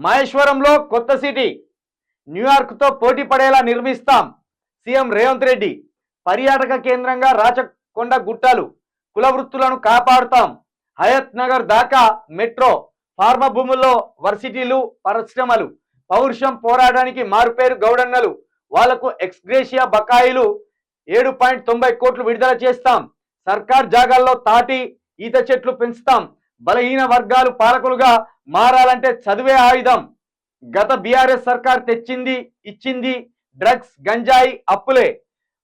మహేశ్వరంలో కొత్త సిటీ న్యూయార్క్తో పోటీ పడేలా నిర్మిస్తాం. సీఎం రేవంత్ రెడ్డి. పర్యాటక కేంద్రంగా రాచకొండ గుట్టలు, కుల వృత్తులను కాపాడుతాం. హయత్ నగర్ దాకా మెట్రో, ఫార్మా భూముల్లో వర్సిటీలు, పరిశ్రమలు. పౌరుషం పోరాటానికి మారుపేరు గౌడన్నలు. వాళ్లకు ఎక్స్గ్రేషియా బకాయిలు 7.90 కోట్లు విడుదల చేస్తాం. సర్కార్ జాగాల్లో తాటి ఈత చెట్లు పెంచుతాం. బలహీన వర్గాలు పాలకులుగా మారాలంటే చదువే ఆయుధం. గత బీఆర్ఎస్ సర్కార్ తెచ్చింది ఇచ్చింది డ్రగ్స్, గంజాయి, అప్పులే.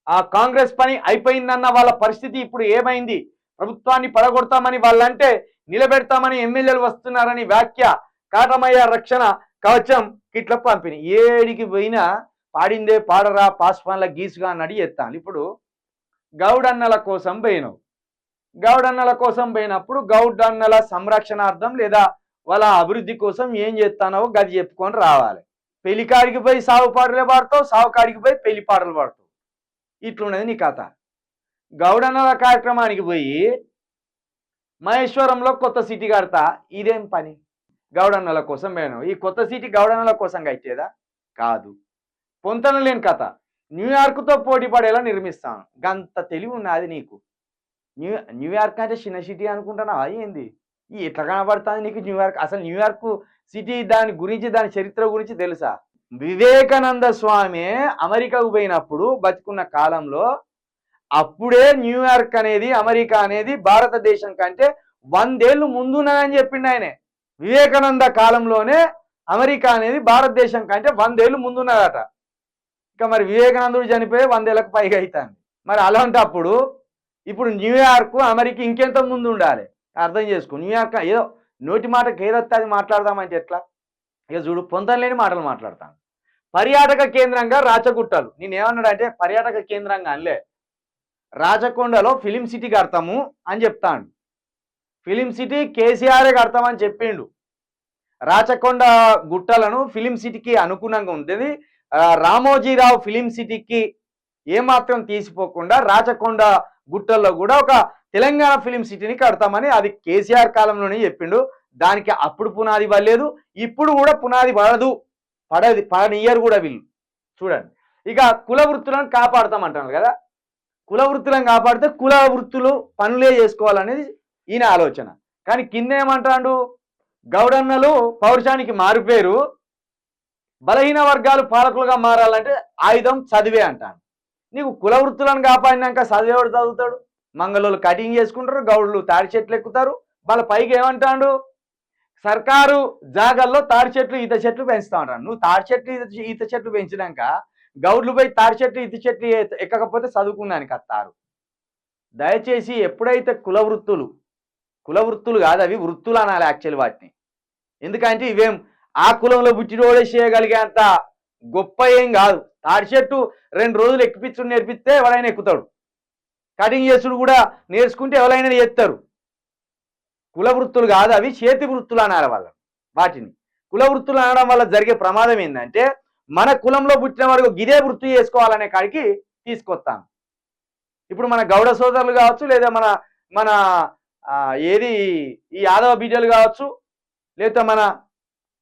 ఆ కాంగ్రెస్ పని అయిపోయిందన్న వాళ్ళ పరిస్థితి ఇప్పుడు ఏమైంది? ప్రభుత్వాన్ని పడగొడతామని వాళ్ళంటే నిలబెడతామని ఎమ్మెల్యేలు వస్తున్నారని వ్యాఖ్య. కాటమయ్య రక్షణ కవచం కిట్ల పంపిణీ. ఏడికి పోయినా పాడిందే పాడరా పాస్పాన్ల గీసుగా అని ఎత్తాను. ఇప్పుడు గౌడన్నల కోసం పోయినావు. గౌడన్నల కోసం పోయినప్పుడు గౌడన్నల సంరక్షణార్థం లేదా వాళ్ళ అభివృద్ధి కోసం ఏం చేస్తానో గది చెప్పుకొని రావాలి. పెళ్లికాడికి పోయి సాగు పాటలే పాడతావు, సాగు కాడికి పోయి పెళ్లి పాటలు పాడతావు. ఇట్లున్నది నీ కథ. గౌడన్నల కార్యక్రమానికి పోయి మహేశ్వరంలో కొత్త సిటీ కడతా, ఇదేం పని? గౌడన్నల కోసం పోయినావు. ఈ కొత్త సిటీ గౌడన్నల కోసం కట్టేదా? కాదు. పొంతన లేని కథ. న్యూయార్క్తో పోటీ పడేలా నిర్మిస్తాను. గంత తెలివి ఉన్నది నీకు. న్యూయార్క్ అంటే చిన్న సిటీ అనుకుంటున్నావా ఏంది? ఎట్లా కనబడుతుంది నీకు న్యూయార్క్? అసలు న్యూయార్క్ సిటీ దాని గురించి, దాని చరిత్ర గురించి తెలుసా? వివేకానంద స్వామి అమెరికాకు పోయినప్పుడు బతుకున్న కాలంలో అప్పుడే న్యూయార్క్ అనేది, అమెరికా అనేది భారతదేశం కంటే 100 ఏళ్ళు ముందున్నదని చెప్పిండు ఆయన. వివేకానంద కాలంలోనే అమెరికా అనేది భారతదేశం కంటే 100 ఏళ్ళు ముందున్నదట. ఇక మరి వివేకానందుడు చనిపోయి 100 ఏళ్ళకు పైగా అవుతుంది. మరి అలాంటప్పుడు ఇప్పుడు న్యూయార్క్ అమెరికా ఇంకెంత ముందు ఉండాలి? అర్థం చేసుకో. న్యూయార్క్ ఏదో నోటి మాటకి ఏదొస్తే అది మాట్లాడదామంటే ఎట్లా? ఇక చూడు, పొందలేని మాటలు మాట్లాడతాను. పర్యాటక కేంద్రంగా రాచగుట్టలు. నేనేమన్నాడు అంటే పర్యాటక కేంద్రంగా అనలే, రాచకొండలో ఫిలిం సిటీ కడతాము అని చెప్తాను. ఫిలిం సిటీ కేసీఆరే కడతామని చెప్పిండు. రాచకొండ గుట్టలను ఫిలిం సిటీకి అనుగుణంగా ఉంటుంది. రామోజీరావు ఫిలిం సిటీకి ఏమాత్రం తీసిపోకుండా రాచకొండ గుట్టల్లో కూడా ఒక తెలంగాణ ఫిలిం సిటీని కడతామని అది కేసీఆర్ కాలంలోనే చెప్పిండు. దానికి అప్పుడు పునాది పడలేదు, ఇప్పుడు కూడా పునాది పడనియరు కూడా వీళ్ళు. చూడండి, ఇక కుల వృత్తులను కాపాడుతామంటున్నారు కదా. కుల వృత్తులను కాపాడితే కుల వృత్తులు పనులే చేసుకోవాలనేది ఈయన ఆలోచన. కానీ కింద ఏమంటాడు? గౌడన్నలు పౌరుషానికి మారిపోయారు, బలహీన వర్గాలు పాలకులుగా మారాలంటే ఆయుధం చదివే అంటాను. నీకు కుల వృత్తులను కాపాడినాక చదివేవాడు చదువుతాడు. మంగళోళ్ళు కటింగ్ చేసుకుంటారు, గౌడులు తాడి చెట్లు ఎక్కుతారు. వాళ్ళ పైకి ఏమంటాడు? సర్కారు జాగాల్లో తాడి చెట్లు ఈత చెట్లు పెంచుతా ఉంటాను. నువ్వు తాడి చెట్లు ఈత చెట్లు పెంచినాక గౌడ్లు పోయి తాడి చెట్లు ఈత చెట్లు ఎక్కకపోతే చదువుకున్నానికి వస్తారు. దయచేసి ఎప్పుడైతే కుల వృత్తులు కాదు, అవి వృత్తులు అనాలి యాక్చువల్ వాటిని. ఎందుకంటే ఇవేం ఆ కులంలో పుట్టినోడే చేయగలిగేంత గొప్ప ఏం కాదు. తాడి చెట్టు 2 రోజులు ఎక్కిపించుడు నేర్పిస్తే ఎవరైనా ఎక్కుతాడు. కటింగ్ చేసుడు కూడా నేర్చుకుంటే ఎవరైనా చేస్తారు. కుల వృత్తులు కాదు, అవి చేతి వృత్తులు అనాలి వాటిని. కుల వృత్తులు అనడం వల్ల జరిగే ప్రమాదం ఏంటంటే మన కులంలో పుట్టిన వరకు గిదే వృత్తి చేసుకోవాలనే కాడికి తీసుకొస్తాను. ఇప్పుడు మన గౌడ సోదరులు కావచ్చు, లేదా మన ఏది ఈ యాదవ బిడ్డలు కావచ్చు, లేదా మన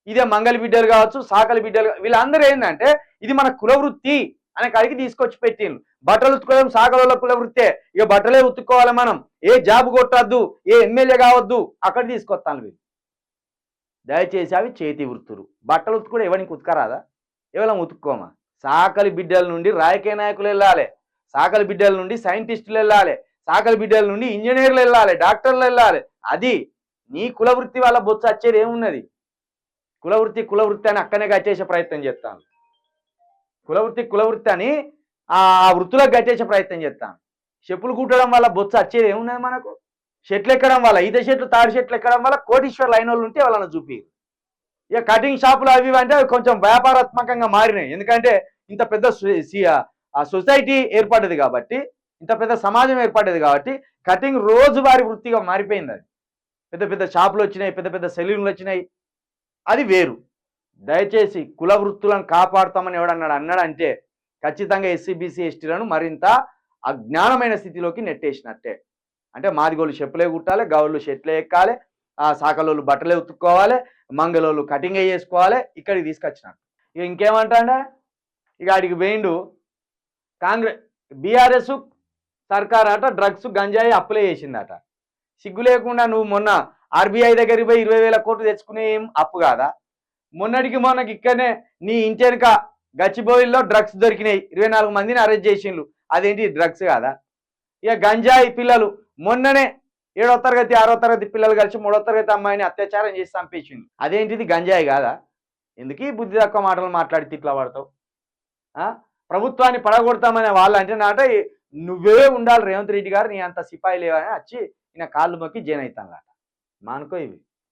ఇదే మంగళ బిడ్డలు కావచ్చు, సాకలి బిడ్డలు, వీళ్ళందరూ ఏంటంటే ఇది మన కుల వృత్తి అనే కాడికి తీసుకొచ్చి పెట్టిండ్రు. బట్టలు ఉతుకోవడం సాకల కుల వృత్తే. ఇక బట్టలే ఉతుక్కోవాలి మనం, ఏ జాబ్ కొట్టద్దు, ఏ ఎమ్మెల్యే కావద్దు, అక్కడ తీసుకొస్తాను వీళ్ళు. దయచేసి అవి చేతి వృత్తులు. బట్టలు ఉతుకు ఎవరికి ఉతకరాదా? ఎవరం ఉతుక్కోమా? సాకలి బిడ్డల నుండి రాజకీయ నాయకులు వెళ్ళాలి, సాకలి బిడ్డల నుండి సైంటిస్టులు వెళ్ళాలి, సాకలి బిడ్డల నుండి ఇంజనీర్లు వెళ్ళాలి, డాక్టర్లు వెళ్ళాలి. అది నీ కుల వృత్తి వల్ల బొచ్చు వచ్చేది ఏమున్నది? కుల వృత్తి అని అక్కనే కట్టేసే ప్రయత్నం చేస్తాను. కుల వృత్తి అని ఆ వృత్తులకు కట్టేసే ప్రయత్నం చేస్తాను. చెప్పులు కుట్టడం వల్ల బొచ్చు వచ్చేది ఏమున్నది మనకు? చెట్లు ఎక్కడం వల్ల, ఈత చెట్లు తాడి చెట్లు ఎక్కడం వల్ల కోటీశ్వర్లు అయిన వాళ్ళు ఉంటే వాళ్ళని చూపి. ఇక కటింగ్ షాపులు అవి అంటే కొంచెం వ్యాపారాత్మకంగా మారినాయి. ఎందుకంటే ఇంత పెద్ద సొసైటీ ఏర్పడ్డది కాబట్టి, ఇంత పెద్ద సమాజం ఏర్పడ్డది కాబట్టి కటింగ్ రోజువారీ వృత్తిగా మారిపోయింది. అది పెద్ద పెద్ద షాపులు వచ్చినాయి, పెద్ద పెద్ద సెలూన్లు వచ్చినాయి. అది వేరు. దయచేసి కుల వృత్తులను కాపాడుతామని అన్నాడంటే ఖచ్చితంగా ఎస్సీ బీసీ ఎస్టీలను మరింత అజ్ఞానమైన స్థితిలోకి నెట్టేసినట్టే. అంటే మాదిగోళ్ళు చెప్పులే కుట్టాలి, గౌళ్ళు షెట్లే ఎక్కాలి, సాకలోళ్ళు బట్టలే ఉతుక్కోవాలి, మంగళోళ్ళు కటింగ్ చేసుకోవాలి, ఇక్కడికి తీసుకొచ్చినాడు. ఇక ఇంకేమంటాడా, ఇక ఆడికి పోయిండు. కాంగ్రెస్ బీఆర్ఎస్ సర్కార్ అట డ్రగ్స్ గంజాయి అప్లై చేసిందట. సిగ్గు లేకుండా నువ్వు మొన్న ఆర్బీఐ దగ్గరికి పోయి 20,000 కోట్లు తెచ్చుకునే ఏం అప్పు కాదా? మొన్నటికి మొన్నకి ఇక్కడనే నీ ఇంటి వెనుక గచ్చిబౌలిలో డ్రగ్స్ దొరికినాయి, 24 మందిని అరెస్ట్ చేసిండ్రు. అదేంటి డ్రగ్స్ కాదా? ఇక గంజాయి పిల్లలు మొన్ననే 7వ తరగతి 6వ తరగతి పిల్లలు కలిసి 3వ తరగతి అమ్మాయిని అత్యాచారం చేసి చంపేసింది. అదేంటిది గంజాయి కాదా? ఎందుకు ఈ బుద్ధి తక్కువ మాటలు మాట్లాడి తిట్లా పడతావు? ప్రభుత్వాన్ని పడగొడతామనే వాళ్ళు అంటే నాట నువ్వే ఉండాలి రేవంత్ రెడ్డి గారు, నీ అంత సిపాయి లేవని వచ్చి ఈయన కాళ్ళు మొక్కి జైన్ అవుతాను. మానుకో ఇవి.